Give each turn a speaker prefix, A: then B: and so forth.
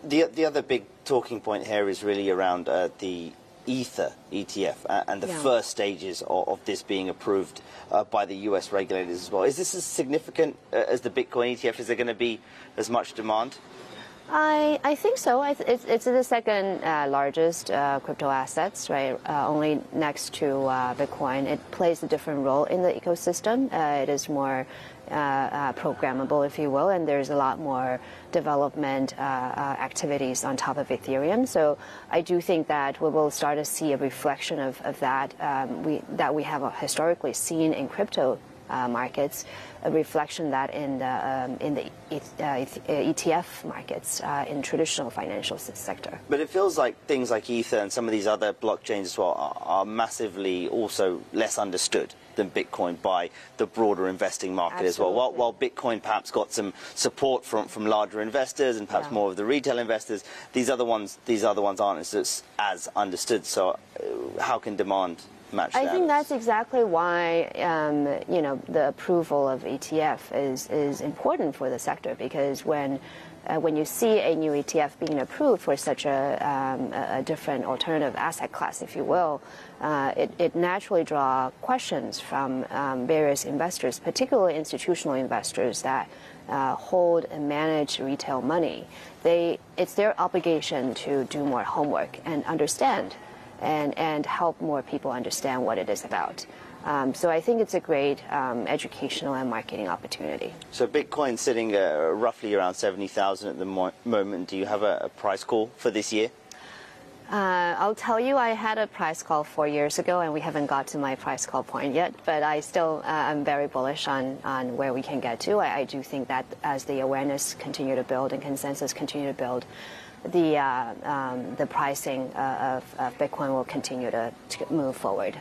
A: The other big talking point here is really around the Ether ETF and the first stages of this being approved by the US regulators as well. Is this as significant as the Bitcoin ETF? Is there going to be as much demand?
B: I think so. It's the second largest crypto assets, right? Only next to Bitcoin. It plays a different role in the ecosystem. It is more programmable, if you will, and there's a lot more development activities on top of Ethereum. So I do think that we will start to see a reflection of that that we have historically seen in crypto markets, a reflection that in the ETF markets in traditional financial sector.
A: But it feels like things like Ether and some of these other blockchains as well are massively also less understood than Bitcoin by the broader investing market as well. While Bitcoin perhaps got some support from larger investors and perhaps more of the retail investors, these other ones aren't as understood. So how can demand match that?
B: I think that's exactly why the approval of ETF is important for the sector, because when you see a new ETF being approved for such a different alternative asset class, if you will, it naturally draws questions from various investors, particularly institutional investors that hold and manage retail money. It's their obligation to do more homework and understand and help more people understand what it is about. So I think it's a great educational and marketing opportunity.
A: So Bitcoin sitting roughly around 70,000 at the moment. Do you have a price call for this year?
B: I'll tell you, I had a price call 4 years ago, and we haven't got to my price call point yet. But I still am very bullish on where we can get to. I do think that as the awareness continue to build and consensus continue to build, the pricing of Bitcoin will continue to move forward.